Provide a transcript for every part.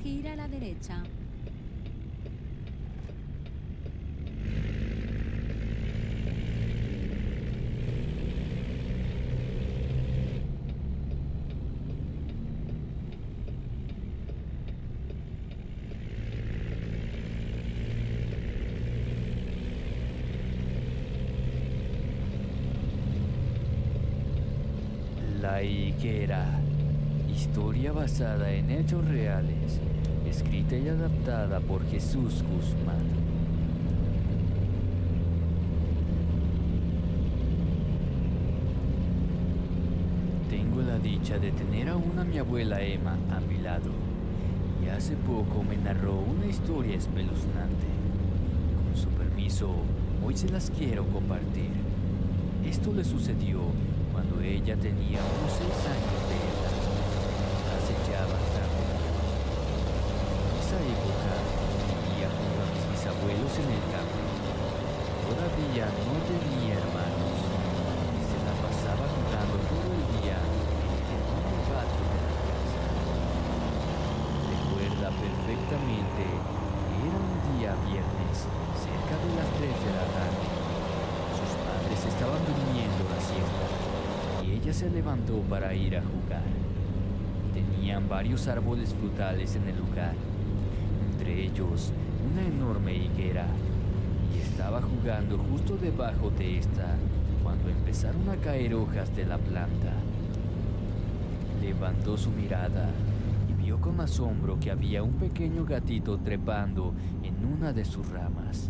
Gira a la derecha. La higuera. Historia basada en hechos reales, escrita y adaptada por Jesús Guzmán. Tengo la dicha de tener aún a mi abuela Emma a mi lado, y hace poco me narró una historia espeluznante. Con su permiso, hoy se las quiero compartir. Esto le sucedió cuando ella tenía unos 6 años de edad, hace ya bastante. En esa época vivía junto a mis bisabuelos en el campo. Todavía no tenía hermanos y se la pasaba jugando todo el día en el enorme patio de la casa. Recuerda perfectamente que era un día viernes, cerca de las 3 de la tarde. Sus padres estaban durmiendo la siesta y ella se levantó para ir a jugar. Tenían varios árboles frutales en el lugar, entre ellos una enorme higuera, y estaba jugando justo debajo de esta cuando empezaron a caer hojas de la planta. Levantó su mirada y vio con asombro que había un pequeño gatito trepando en una de sus ramas.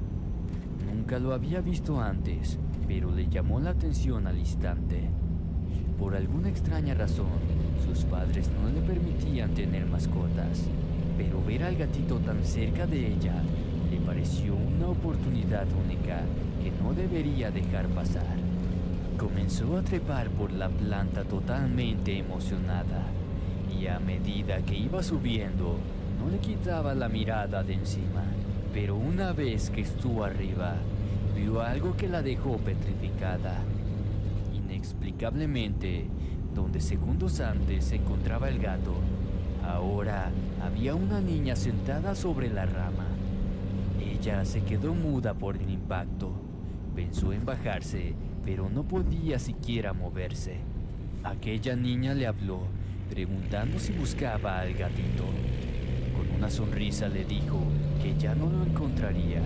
Nunca lo había visto antes, pero le llamó la atención al instante. Por alguna extraña razón, sus padres no le permitían tener mascotas, pero ver al gatito tan cerca de ella le pareció una oportunidad única que no debería dejar pasar. Comenzó a trepar por la planta totalmente emocionada, y a medida que iba subiendo, no le quitaba la mirada de encima. Pero una vez que estuvo arriba, vio algo que la dejó petrificada. Inexplicablemente, donde segundos antes se encontraba el gato, ahora había una niña sentada sobre la rama. Ella se quedó muda por el impacto. Pensó en bajarse, pero no podía siquiera moverse. Aquella niña le habló, preguntando si buscaba al gatito. Con una sonrisa le dijo que ya no lo encontraría.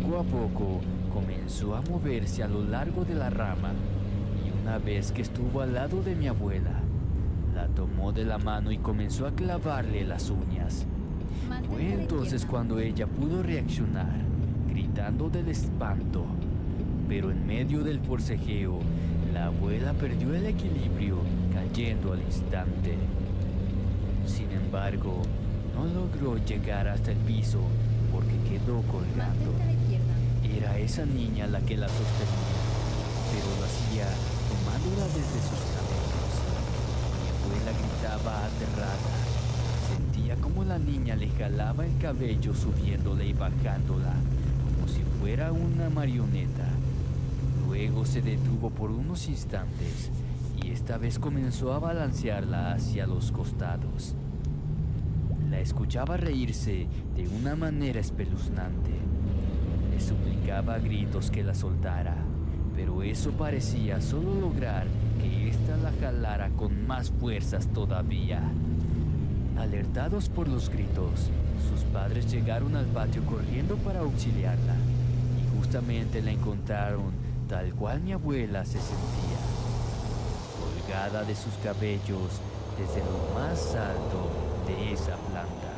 Poco a poco comenzó a moverse a lo largo de la rama, y una vez que estuvo al lado de mi abuela, la tomó de la mano y comenzó a clavarle las uñas. Fue entonces cuando ella pudo reaccionar, gritando del espanto. Pero en medio del forcejeo, la abuela perdió el equilibrio, cayendo al instante. Sin embargo, no logró llegar hasta el piso porque quedó colgando. Era esa niña la que la sostenía, pero lo hacía tomándola desde sus cabellos. Mi abuela gritaba aterrada. Sentía como la niña le jalaba el cabello subiéndola y bajándola, como si fuera una marioneta. Luego se detuvo por unos instantes y esta vez comenzó a balancearla hacia los costados. La escuchaba reírse de una manera espeluznante. Le suplicaba a gritos que la soltara, pero eso parecía solo lograr que ésta la jalara con más fuerzas todavía. Alertados por los gritos, sus padres llegaron al patio corriendo para auxiliarla, y justamente la encontraron tal cual mi abuela se sentía, colgada de sus cabellos desde lo más alto de esa planta.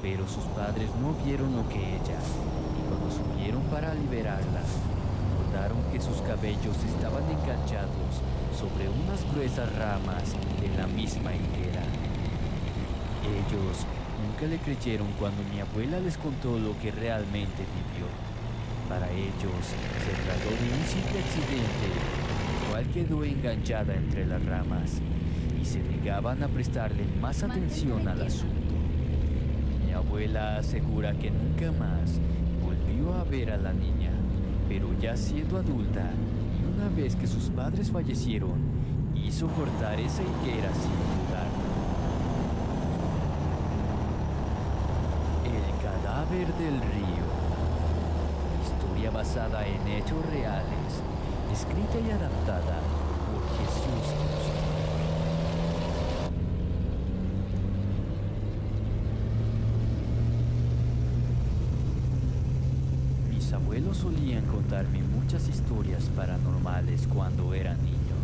Pero sus padres no vieron lo que ella, y cuando subieron para liberarla, notaron que sus cabellos estaban enganchados sobre unas gruesas ramas de la misma higuera. Ellos nunca le creyeron cuando mi abuela les contó lo que realmente vivió. Para ellos se trató de un simple accidente, el cual quedó enganchada entre las ramas, y se negaban a prestarle más atención al asunto. Mi abuela asegura que nunca más volvió a ver a la niña, pero ya siendo adulta, y una vez que sus padres fallecieron, hizo cortar esa higuera sin dudarlo. cadáver del río. Historia basada en hechos reales, escrita y adaptada por Jesús Justo. Mis abuelos solían contarme muchas historias paranormales cuando era niño,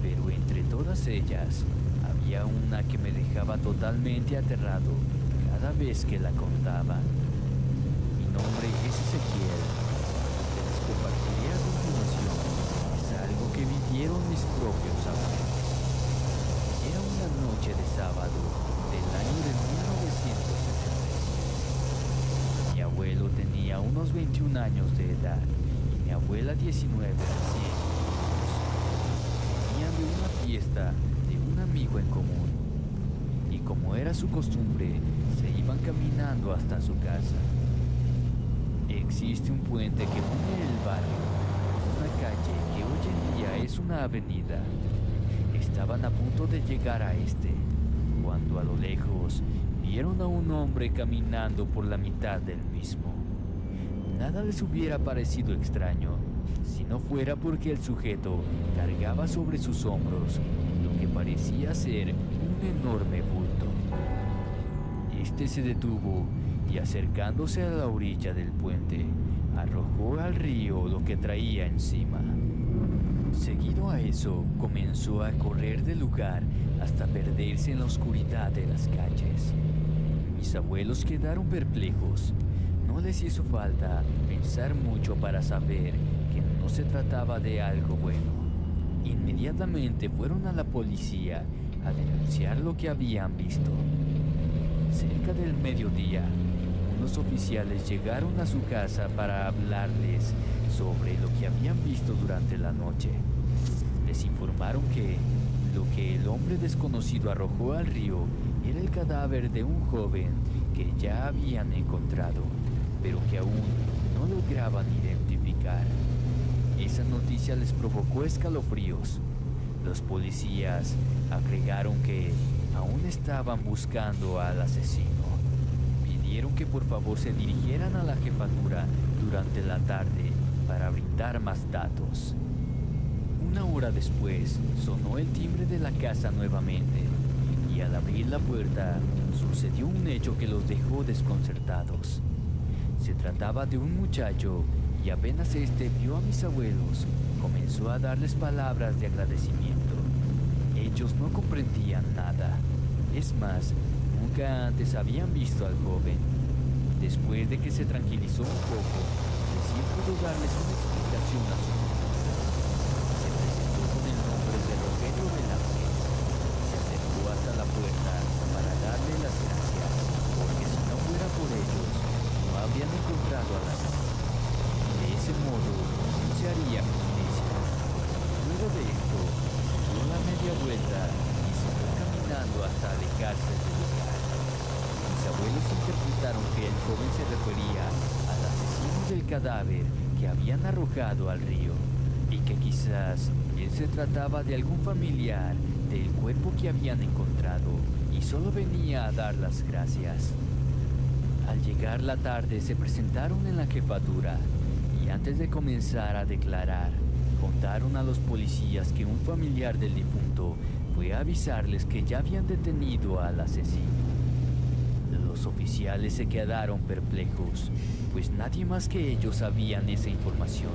pero entre todas ellas había una que me dejaba totalmente aterrado cada vez que la contaban. Mi nombre es Ezequiel. Lo que les compartiré a continuación es algo que vivieron mis propios abuelos. Era una noche de sábado del año de 1970. Mi abuelo tenía unos 21 años de edad y mi abuela 19 recién. Venían de una fiesta de un amigo en común y, como era su costumbre, se iban caminando hasta su casa. Existe un puente que une el barrio a una calle que hoy en día es una avenida. Estaban a punto de llegar a este cuando a lo lejos vieron a un hombre caminando por la mitad del mismo. Nada les hubiera parecido extraño si no fuera porque el sujeto cargaba sobre sus hombros lo que parecía ser un enorme bulto. Este se detuvo y, acercándose a la orilla del puente, arrojó al río lo que traía encima. Seguido a eso, comenzó a correr del lugar hasta perderse en la oscuridad de las calles. Mis abuelos quedaron perplejos. No les hizo falta pensar mucho para saber que no se trataba de algo bueno. Inmediatamente fueron a la policía a denunciar lo que habían visto. Cerca del mediodía, unos oficiales llegaron a su casa para hablarles sobre lo que habían visto durante la noche. Les informaron que lo que el hombre desconocido arrojó al río era el cadáver de un joven que ya habían encontrado, pero que aún no lograban identificar. Esa noticia les provocó escalofríos. Los policías agregaron que aún estaban buscando al asesino. Pidieron que por favor se dirigieran a la jefatura durante la tarde para brindar más datos. Una hora después sonó el timbre de la casa nuevamente y, al abrir la puerta, sucedió un hecho que los dejó desconcertados. Se trataba de un muchacho y apenas este vio a mis abuelos, comenzó a darles palabras de agradecimiento. Ellos no comprendían nada. Es más, nunca antes habían visto al joven. Después de que se tranquilizó un poco, recién pudo darles una explicación a su pregunta. Se presentó con el nombre de Rogelio Velázquez y se acercó hasta la puerta para darle las gracias, porque si no fuera por ellos, no habrían encontrado al asesino. De ese modo, no se haría justicia. Luego de esto, dio la media vuelta y se fue caminando hasta alejarse del lugar. Mis abuelos interpretaron que el joven se refería al asesino del cadáver que habían arrojado al río, y que quizás él se trataba de algún familiar del cuerpo que habían encontrado y solo venía a dar las gracias. Al llegar la tarde se presentaron en la jefatura y, antes de comenzar a declarar, contaron a los policías que un familiar del difunto fue a avisarles que ya habían detenido al asesino. Los oficiales se quedaron perplejos, pues nadie más que ellos sabían esa información.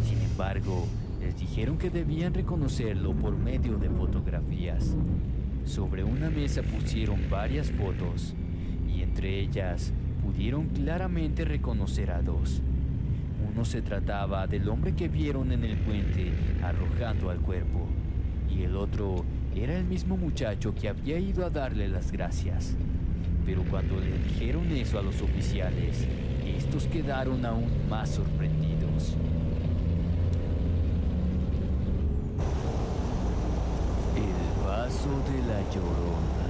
Sin embargo, les dijeron que debían reconocerlo por medio de fotografías. Sobre una mesa pusieron varias fotos y entre ellas pudieron claramente reconocer a dos. Uno se trataba del hombre que vieron en el puente arrojando al cuerpo, y el otro era el mismo muchacho que había ido a darle las gracias. Pero cuando le dijeron eso a los oficiales, estos quedaron aún más sorprendidos. El vaso de la Llorona.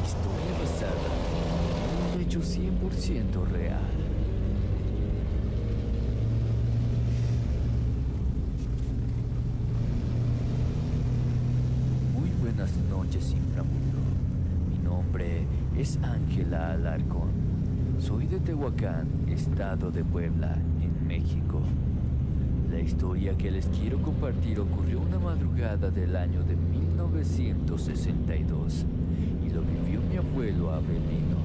Historia basada en un hecho 100% real. Buenas noches, inframundo. Mi nombre es Ángela Alarcón. Soy de Tehuacán, estado de Puebla, en México. La historia que les quiero compartir ocurrió una madrugada del año de 1962 y lo vivió mi abuelo Avelino,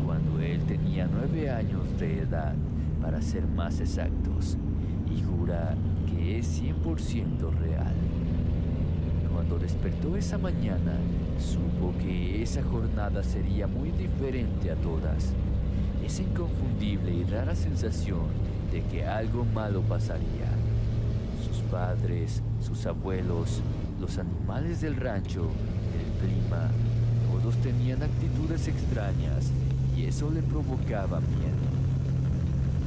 cuando él tenía 9 años de edad, para ser más exactos, y jura que es 100% real. Cuando despertó esa mañana, supo que esa jornada sería muy diferente a todas. Esa inconfundible y rara sensación de que algo malo pasaría. Sus padres, sus abuelos, los animales del rancho, el clima, todos tenían actitudes extrañas y eso le provocaba miedo.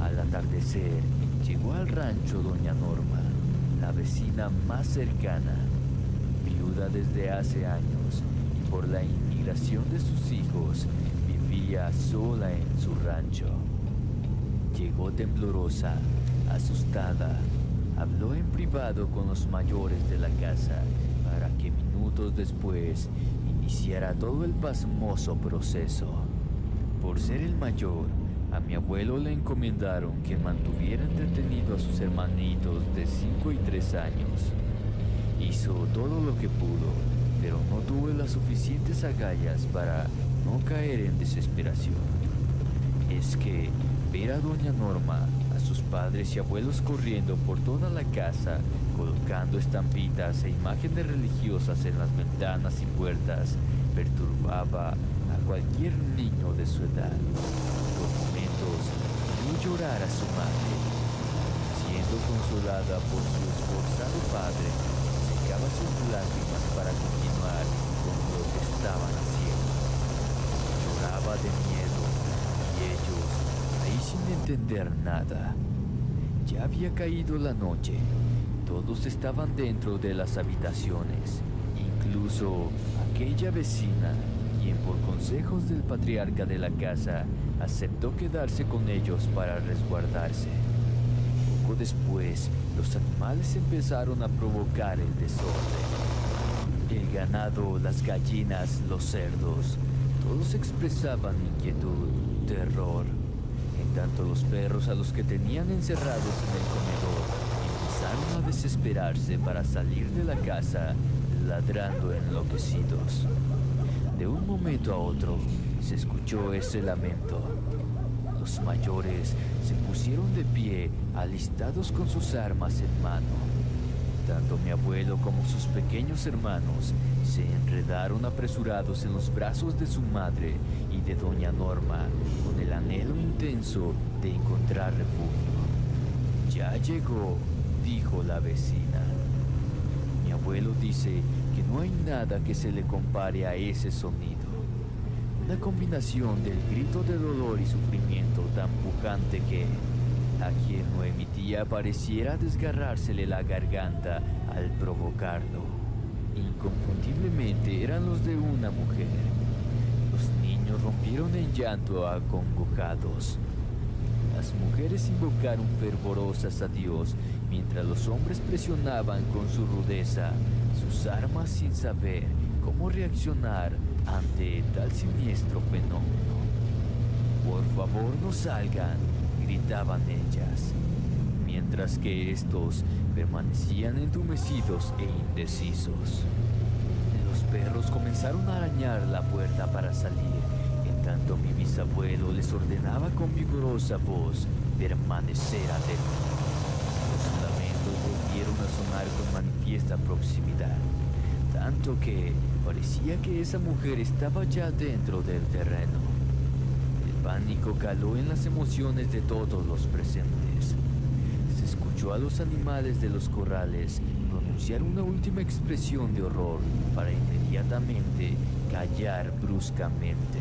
Al atardecer, llegó al rancho doña Norma, la vecina más cercana, viuda desde hace años y por la inmigración de sus hijos, vivía sola en su rancho. Llegó temblorosa, asustada, habló en privado con los mayores de la casa para que minutos después iniciara todo el pasmoso proceso. Por ser el mayor, a mi abuelo le encomendaron que mantuviera entretenido a sus hermanitos de 5 y 3 años. Hizo todo lo que pudo, pero no tuvo las suficientes agallas para no caer en desesperación. Es que ver a doña Norma, a sus padres y abuelos corriendo por toda la casa, colocando estampitas e imágenes religiosas en las ventanas y puertas, perturbaba a cualquier niño de su edad. Por momentos vio llorar a su madre. Siendo consolada por su esforzado padre, secaba sus lágrimas para continuar con lo que estaban haciendo. Lloraba de miedo y ellos, ahí sin entender nada. Ya había caído la noche. Todos estaban dentro de las habitaciones, incluso aquella vecina, quien por consejos del patriarca de la casa aceptó quedarse con ellos para resguardarse. Poco después, los animales empezaron a provocar el desorden. El ganado, las gallinas, los cerdos, todos expresaban inquietud, terror. En tanto los perros a los que tenían encerrados en el comedor empezaron a desesperarse para salir de la casa, ladrando enloquecidos. De un momento a otro se escuchó ese lamento. Los mayores se pusieron de pie, alistados con sus armas en mano. Tanto mi abuelo como sus pequeños hermanos se enredaron apresurados en los brazos de su madre y de doña Norma, con el anhelo intenso de encontrar refugio. Ya llegó, dijo la vecina. Mi abuelo dice que no hay nada que se le compare a ese sonido. Una combinación del grito de dolor y sufrimiento tan pujante que a quien lo emitía pareciera desgarrársele la garganta al provocarlo. Inconfundiblemente eran los de una mujer. Los niños rompieron en llanto acongojados. Las mujeres invocaron fervorosas a Dios, mientras los hombres presionaban con su rudeza sus armas sin saber cómo reaccionar ante tal siniestro fenómeno. Por favor, no salgan, gritaban ellas, mientras que estos permanecían entumecidos e indecisos. Los perros comenzaron a arañar la puerta para salir, en tanto mi bisabuelo les ordenaba con vigorosa voz permanecer atentos. Los lamentos volvieron a sonar con manifiesta proximidad, tanto que parecía que esa mujer estaba ya dentro del terreno. El pánico caló en las emociones de todos los presentes. Se escuchó a los animales de los corrales pronunciar una última expresión de horror para inmediatamente callar bruscamente.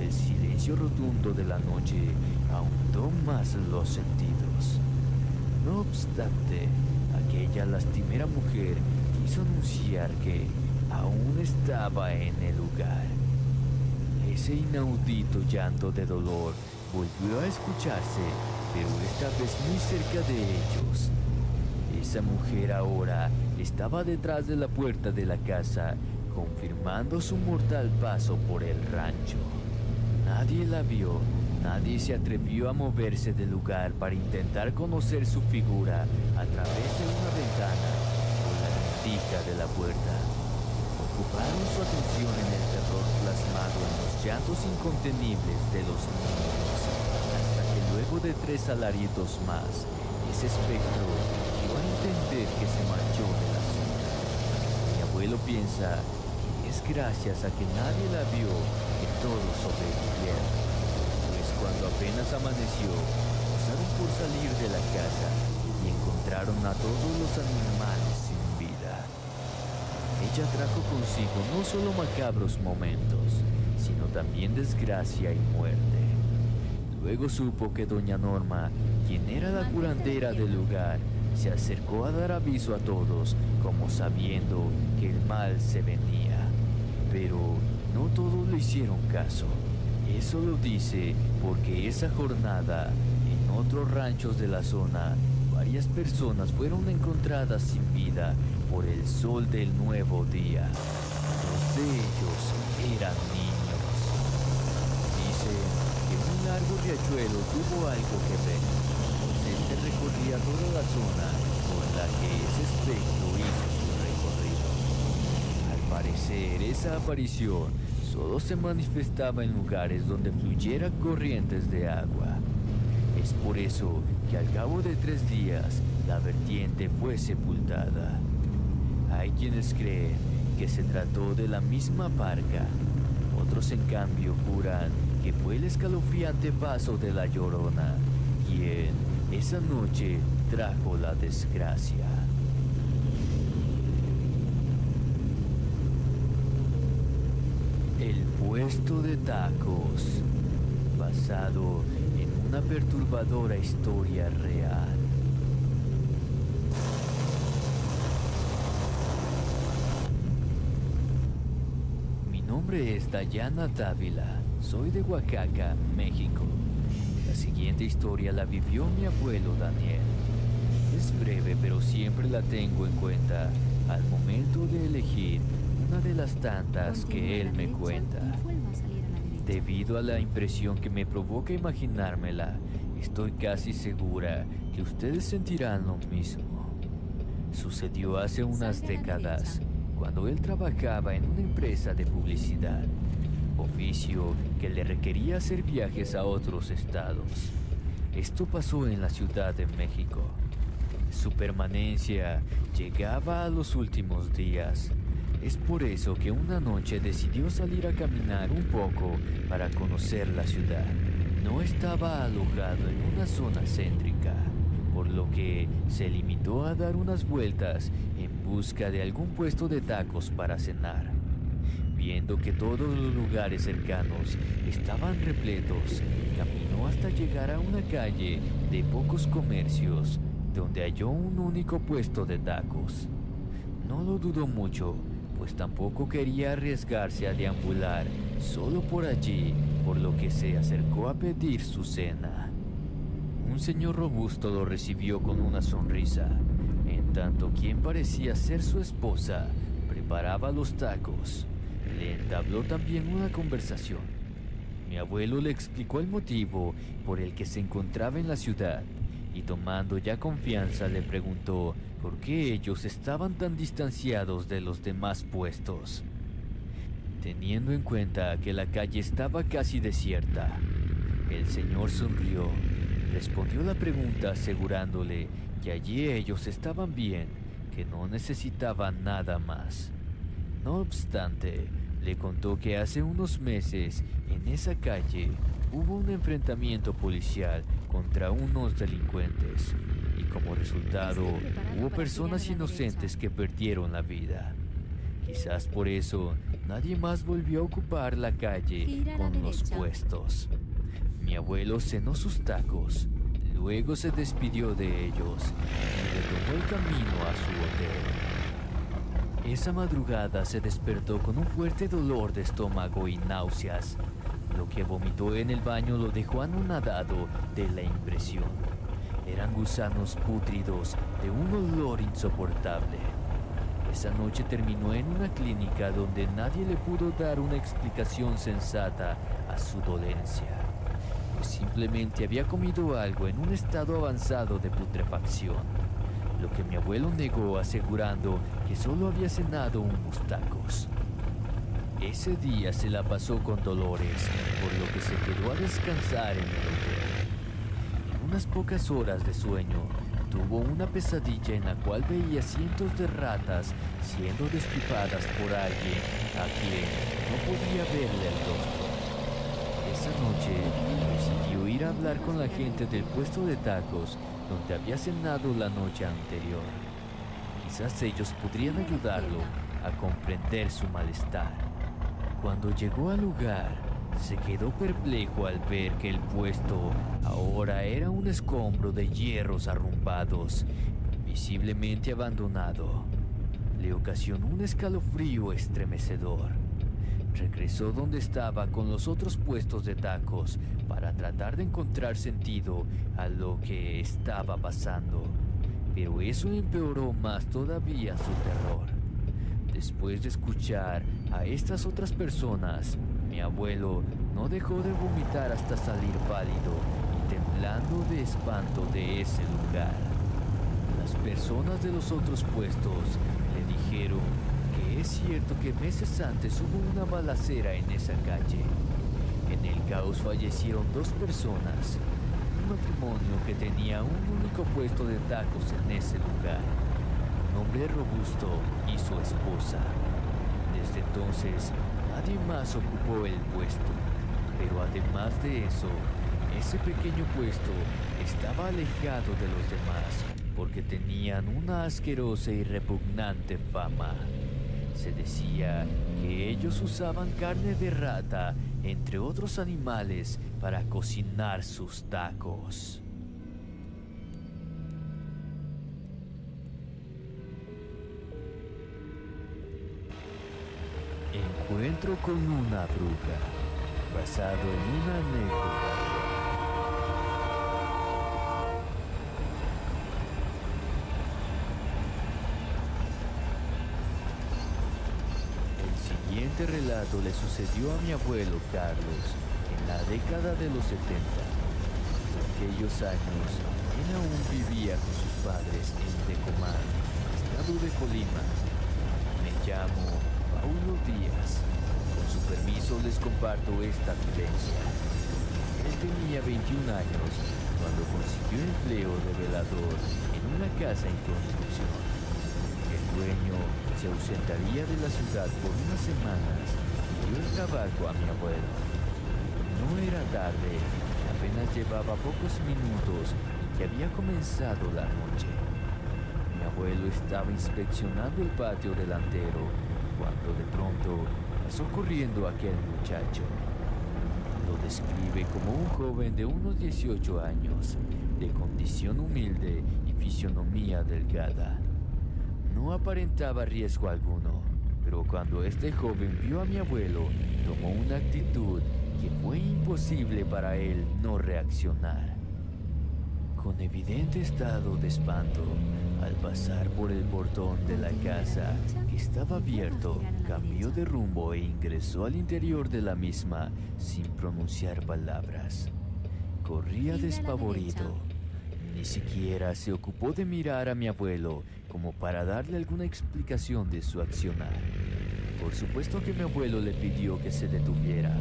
El silencio rotundo de la noche ahondó más los sentidos. No obstante, aquella lastimera mujer quiso anunciar que aún estaba en el lugar. Ese inaudito llanto de dolor volvió a escucharse, pero esta vez muy cerca de ellos. Esa mujer ahora estaba detrás de la puerta de la casa, confirmando su mortal paso por el rancho. Nadie la vio, nadie se atrevió a moverse del lugar para intentar conocer su figura a través de una ventana o la rendija de la puerta. Ocuparon su atención en el terror plasmado en los llantos incontenibles de los niños, hasta que luego de 3 alaridos más, ese espectro dio a entender que se marchó de la zona. Mi abuelo piensa que es gracias a que nadie la vio que todos sobrevivieron, pues cuando apenas amaneció, pasaron por salir de la casa y encontraron a todos los animales sin vida. Ella trajo consigo no solo macabros momentos, sino también desgracia y muerte. Luego supo que doña Norma, quien era la curandera del lugar, se acercó a dar aviso a todos, como sabiendo que el mal se venía. Pero no todos le hicieron caso. Eso lo dice porque esa jornada, en otros ranchos de la zona, varias personas fueron encontradas sin vida por el sol del nuevo día. 2 de ellos eran niños. Dicen que un largo riachuelo tuvo algo que ver, pues este recorría toda la zona por la que ese espectro hizo su recorrido. Al parecer, esa aparición solo se manifestaba en lugares donde fluyeran corrientes de agua. Es por eso que al cabo de 3 días, la vertiente fue sepultada. Hay quienes creen que se trató de la misma parca. Otros, en cambio, juran que fue el escalofriante paso de la Llorona, quien esa noche trajo la desgracia. El puesto de tacos, basado en una perturbadora historia real. Mi nombre es Dayana Dávila, soy de Oaxaca, México. La siguiente historia la vivió mi abuelo Daniel. Es breve, pero siempre la tengo en cuenta al momento de elegir una de las tantas que él me cuenta. Debido a la impresión que me provoca imaginármela, estoy casi segura que ustedes sentirán lo mismo. Sucedió hace unas décadas, cuando él trabajaba en una empresa de publicidad, oficio que le requería hacer viajes a otros estados. Esto pasó en la Ciudad de México. Su permanencia llegaba a los últimos días. Es por eso que una noche decidió salir a caminar un poco para conocer la ciudad. No estaba alojado en una zona céntrica, por lo que se limitó a dar unas vueltas en busca de algún puesto de tacos para cenar. Viendo que todos los lugares cercanos estaban repletos, caminó hasta llegar a una calle de pocos comercios, donde halló un único puesto de tacos. No lo dudó mucho, pues tampoco quería arriesgarse a deambular solo por allí, por lo que se acercó a pedir su cena. Un señor robusto lo recibió con una sonrisa, en tanto quien parecía ser su esposa preparaba los tacos. Le entabló también una conversación. Mi abuelo le explicó el motivo por el que se encontraba en la ciudad, y tomando ya confianza le preguntó por qué ellos estaban tan distanciados de los demás puestos. Teniendo en cuenta que la calle estaba casi desierta, el señor sonrió, respondió la pregunta asegurándole que allí ellos estaban bien, que no necesitaban nada más. No obstante, le contó que hace unos meses en esa calle hubo un enfrentamiento policial contra unos delincuentes y como resultado hubo personas inocentes que perdieron la vida. Quizás por eso nadie más volvió a ocupar la calle con los puestos. Mi abuelo cenó sus tacos, luego se despidió de ellos y retomó el camino a su hotel. Esa madrugada se despertó con un fuerte dolor de estómago y náuseas. Lo que vomitó en el baño lo dejó anonadado de la impresión. Eran gusanos pútridos de un olor insoportable. Esa noche terminó en una clínica donde nadie le pudo dar una explicación sensata a su dolencia, pues simplemente había comido algo en un estado avanzado de putrefacción, lo que mi abuelo negó asegurando que solo había cenado unos tacos. Ese día se la pasó con dolores, por lo que se quedó a descansar en el hotel. En unas pocas horas de sueño, tuvo una pesadilla en la cual veía cientos de ratas siendo destripadas por alguien a quien no podía verle el rostro. Esa noche decidió ir a hablar con la gente del puesto de tacos donde había cenado la noche anterior. Quizás ellos podrían ayudarlo a comprender su malestar. Cuando llegó al lugar, se quedó perplejo al ver que el puesto ahora era un escombro de hierros arrumbados, visiblemente abandonado. Le ocasionó un escalofrío estremecedor. Regresó donde estaba con los otros puestos de tacos para tratar de encontrar sentido a lo que estaba pasando, pero eso empeoró más todavía su terror. Después de escuchar a estas otras personas, mi abuelo no dejó de vomitar hasta salir pálido y temblando de espanto de ese lugar. Las personas de los otros puestos le dijeron que es cierto que meses antes hubo una balacera en esa calle. En el caos fallecieron 2 personas, un matrimonio que tenía un único puesto de tacos en ese lugar, un hombre robusto y su esposa. Desde entonces, nadie más ocupó el puesto, pero además de eso, ese pequeño puesto estaba alejado de los demás porque tenían una asquerosa y repugnante fama. Se decía que ellos usaban carne de rata, entre otros animales, para cocinar sus tacos. Encuentro con una bruja, basado en una anécdota. El siguiente relato le sucedió a mi abuelo Carlos en la década de los 70. En aquellos años, él aún vivía con sus padres en Tecomán, estado de Colima. Me llamo Paulo Díaz. Con su permiso les comparto esta vivencia. Él tenía 21 años cuando consiguió empleo de velador en una casa en construcción. El dueño se ausentaría de la ciudad por unas semanas y dio el trabajo a mi abuelo. No era tarde, apenas llevaba pocos minutos y que había comenzado la noche. Mi abuelo estaba inspeccionando el patio delantero cuando de pronto pasó corriendo aquel muchacho. Lo describe como un joven de unos 18 años, de condición humilde y fisionomía delgada. No aparentaba riesgo alguno, pero cuando este joven vio a mi abuelo, tomó una actitud que fue imposible para él no reaccionar. Con evidente estado de espanto, al pasar por el portón de la casa, que estaba abierto, cambió de rumbo e ingresó al interior de la misma sin pronunciar palabras. Corría despavorido. Ni siquiera se ocupó de mirar a mi abuelo como para darle alguna explicación de su accionar. Por supuesto que mi abuelo le pidió que se detuviera,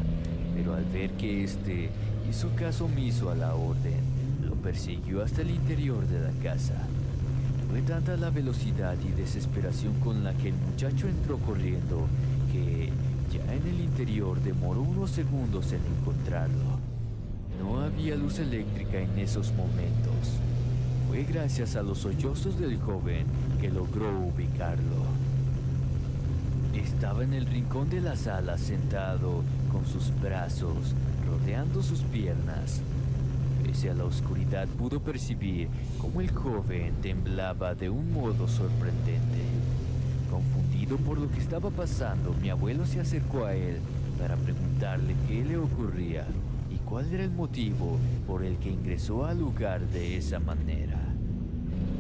pero al ver que éste hizo caso omiso a la orden, lo persiguió hasta el interior de la casa. Fue tanta la velocidad y desesperación con la que el muchacho entró corriendo que ya en el interior demoró unos segundos en encontrarlo. No había luz eléctrica en esos momentos. Fue gracias a los sollozos del joven que logró ubicarlo. Estaba en el rincón de la sala sentado con sus brazos rodeando sus piernas. Pese a la oscuridad pudo percibir cómo el joven temblaba de un modo sorprendente. Confundido por lo que estaba pasando, mi abuelo se acercó a él para preguntarle qué le ocurría y cuál era el motivo por el que ingresó al lugar de esa manera.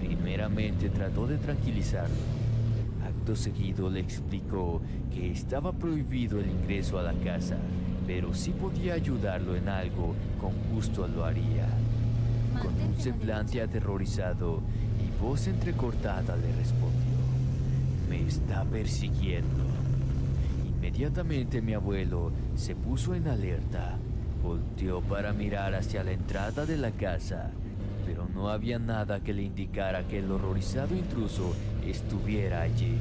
Primeramente trató de tranquilizarlo, Acto seguido le explicó que estaba prohibido el ingreso a la casa, pero si podía ayudarlo en algo, con gusto lo haría. Con un semblante aterrorizado y voz entrecortada le respondió: «Me está persiguiendo». Inmediatamente mi abuelo se puso en alerta. Volteó para mirar hacia la entrada de la casa, pero no había nada que le indicara que el horrorizado intruso estuviera allí.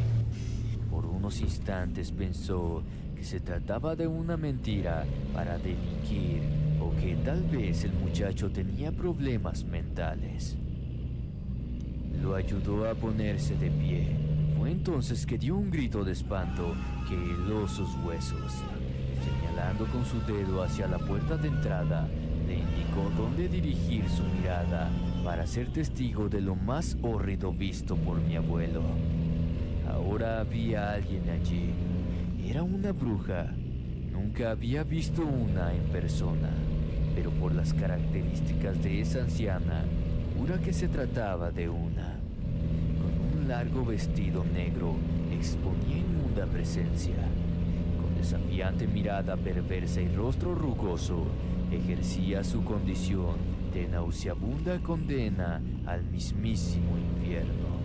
Por unos instantes pensó que se trataba de una mentira para delinquir o que tal vez el muchacho tenía problemas mentales. Lo ayudó a ponerse de pie. Fue entonces que dio un grito de espanto que heló sus huesos. Señalando con su dedo hacia la puerta de entrada, le indicó dónde dirigir su mirada para ser testigo de lo más horrido visto por mi abuelo. Ahora había alguien allí. Era una bruja. Nunca había visto una en persona, pero por las características de esa anciana, jura que se trataba de una. Con un largo vestido negro, exponía inmunda presencia. Con desafiante mirada perversa y rostro rugoso, ejercía su condición de nauseabunda condena al mismísimo infierno.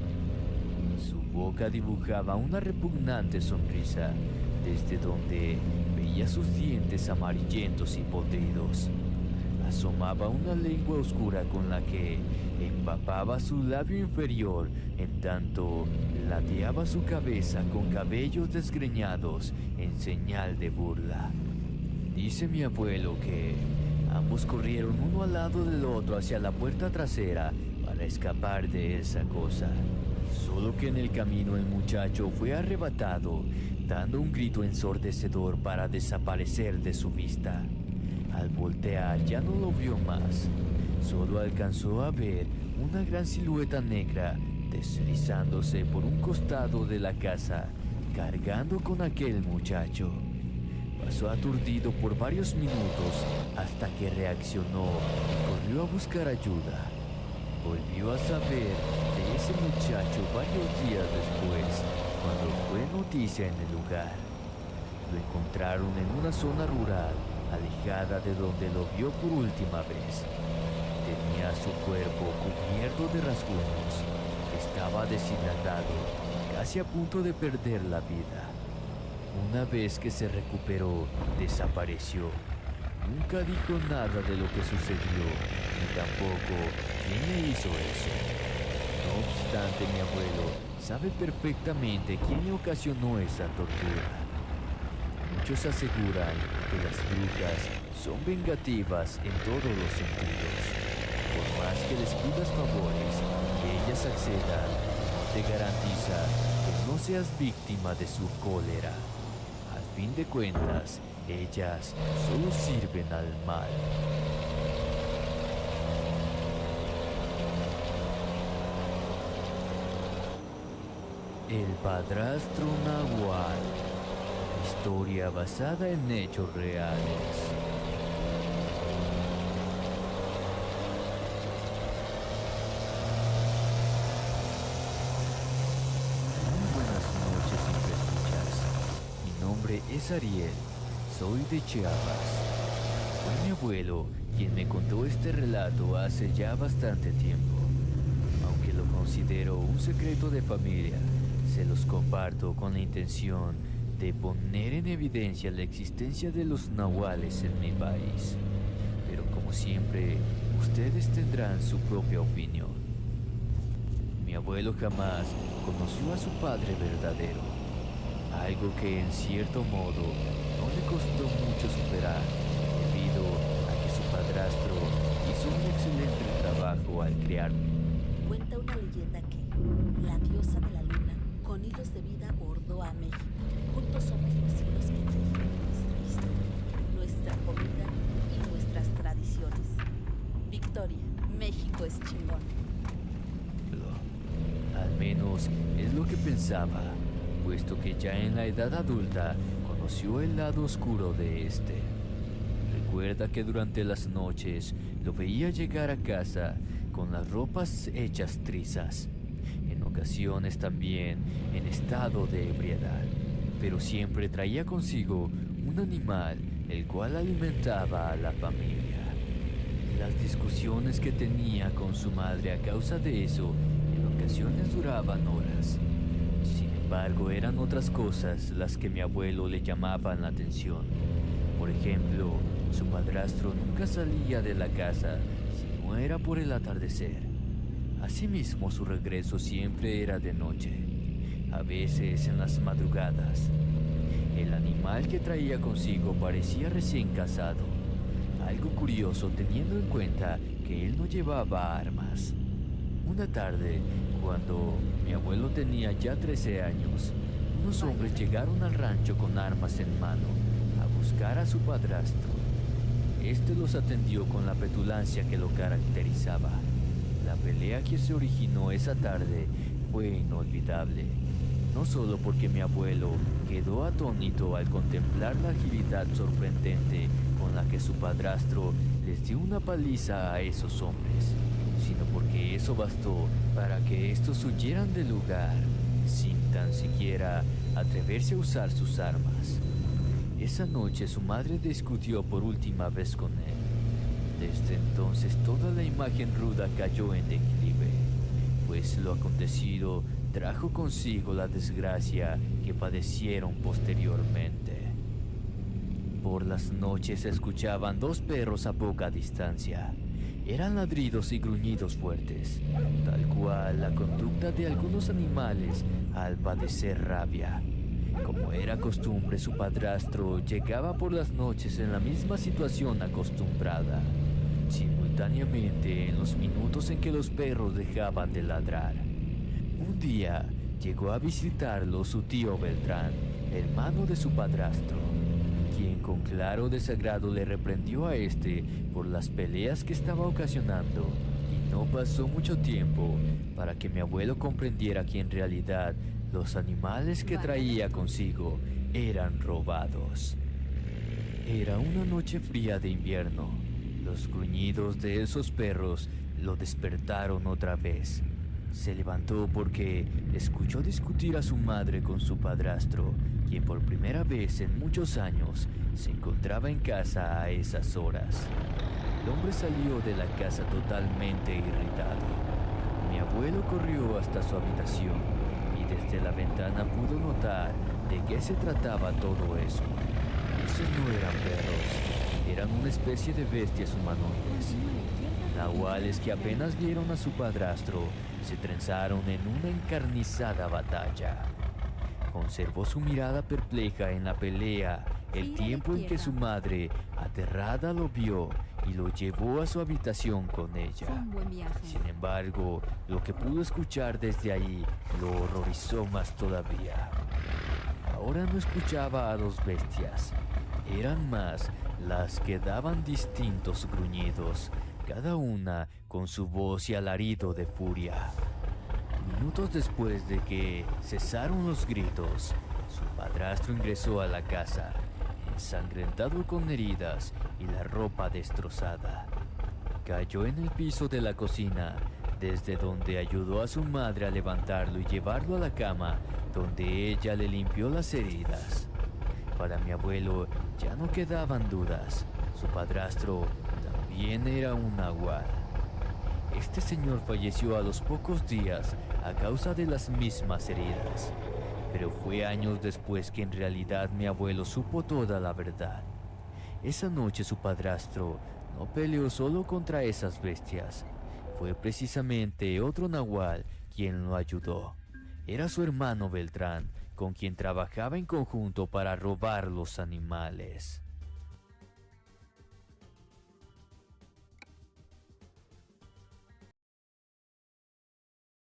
Su boca dibujaba una repugnante sonrisa, desde donde veía sus dientes amarillentos y podridos. Asomaba una lengua oscura con la que empapaba su labio inferior, en tanto ladeaba su cabeza con cabellos desgreñados en señal de burla. Dice mi abuelo que ambos corrieron uno al lado del otro hacia la puerta trasera para escapar de esa cosa. Solo que en el camino el muchacho fue arrebatado, dando un grito ensordecedor para desaparecer de su vista. Al voltear ya no lo vio más. Solo alcanzó a ver una gran silueta negra deslizándose por un costado de la casa, cargando con aquel muchacho. Pasó aturdido por varios minutos hasta que reaccionó y corrió a buscar ayuda. Volvió a saber de ese muchacho varios días después, cuando fue noticia en el lugar. Lo encontraron en una zona rural, alejada de donde lo vio por última vez. Tenía su cuerpo cubierto de rasguños. Estaba deshidratado, casi a punto de perder la vida. Una vez que se recuperó, desapareció. Nunca dijo nada de lo que sucedió, ni tampoco quién le hizo eso. No obstante, mi abuelo sabe perfectamente quién le ocasionó esa tortura. Muchos aseguran que las brujas son vengativas en todos los sentidos. Por más que les pidas favores, que ellas accedan, no te garantiza que no seas víctima de su cólera. Al fin de cuentas, ellas solo sirven al mal. El padrastro Nahual. Historia basada en hechos reales. Muy buenas noches, siempre escuchas. Mi nombre es Ariel. Soy de Chiapas. Fue mi abuelo quien me contó este relato hace ya bastante tiempo. Aunque lo considero un secreto de familia, se los comparto con la intención de poner en evidencia la existencia de los nahuales en mi país. Pero como siempre, ustedes tendrán su propia opinión. Mi abuelo jamás conoció a su padre verdadero, algo que en cierto modo no le costó mucho superar, debido a que su padrastro hizo un excelente trabajo al criarme. Cuenta una leyenda que la diosa de la luna, con hilos de vida, bordó a México. Juntos somos los hilos que tejen nuestra historia, nuestra comida y nuestras tradiciones. Victoria, México es chingón. Al menos es lo que pensaba, puesto que ya en la edad adulta conoció el lado oscuro de este. Recuerda que durante las noches lo veía llegar a casa con las ropas hechas trizas. En ocasiones también en estado de ebriedad, pero siempre traía consigo un animal el cual alimentaba a la familia. Las discusiones que tenía con su madre a causa de eso en ocasiones duraban horas. Sin embargo, eran otras cosas las que mi abuelo le llamaban la atención. Por ejemplo, su padrastro nunca salía de la casa si no era por el atardecer. Asimismo, su regreso siempre era de noche, a veces en las madrugadas. El animal que traía consigo parecía recién casado, algo curioso teniendo en cuenta que él no llevaba armas. Una tarde, cuando mi abuelo tenía ya 13 años, unos hombres llegaron al rancho con armas en mano a buscar a su padrastro. Este los atendió con la petulancia que lo caracterizaba. La pelea que se originó esa tarde fue inolvidable, no solo porque mi abuelo quedó atónito al contemplar la agilidad sorprendente con la que su padrastro les dio una paliza a esos hombres, sino porque eso bastó para que estos huyeran del lugar, sin tan siquiera atreverse a usar sus armas. Esa noche su madre discutió por última vez con él. Desde entonces toda la imagen ruda cayó en declive, pues lo acontecido trajo consigo la desgracia que padecieron posteriormente. Por las noches se escuchaban dos perros a poca distancia. Eran ladridos y gruñidos fuertes, tal cual la conducta de algunos animales al padecer rabia. Como era costumbre, su padrastro llegaba por las noches en la misma situación acostumbrada, simultáneamente en los minutos en que los perros dejaban de ladrar. Un día llegó a visitarlo su tío Beltrán, hermano de su padrastro, quien con claro desagrado le reprendió a este por las peleas que estaba ocasionando, y no pasó mucho tiempo para que mi abuelo comprendiera que en realidad los animales que traía consigo eran robados. Era una noche fría de invierno. Los gruñidos de esos perros lo despertaron otra vez. Se levantó porque escuchó discutir a su madre con su padrastro, quien por primera vez en muchos años se encontraba en casa a esas horas. El hombre salió de la casa totalmente irritado. Mi abuelo corrió hasta su habitación y desde la ventana pudo notar de qué se trataba todo eso. Esos no eran perros, eran una especie de bestias humanoides. Nahuales que apenas vieron a su padrastro se trenzaron en una encarnizada batalla. Conservó su mirada perpleja en la pelea el tiempo en que su madre, aterrada, lo vio y lo llevó a su habitación con ella. Fue un buen viaje. Sin embargo, lo que pudo escuchar desde ahí lo horrorizó más todavía. Ahora no escuchaba a dos bestias, eran más las que daban distintos gruñidos, cada una con su voz y alarido de furia. Minutos después de que cesaron los gritos, su padrastro ingresó a la casa, ensangrentado con heridas y la ropa destrozada. Cayó en el piso de la cocina, desde donde ayudó a su madre a levantarlo y llevarlo a la cama, donde ella le limpió las heridas. Para mi abuelo ya no quedaban dudas, su padrastro también era un nahual. Este señor falleció a los pocos días a causa de las mismas heridas, pero fue años después que en realidad mi abuelo supo toda la verdad. Esa noche su padrastro no peleó solo contra esas bestias, fue precisamente otro nahual quien lo ayudó. Era su hermano Beltrán, con quien trabajaba en conjunto para robar los animales.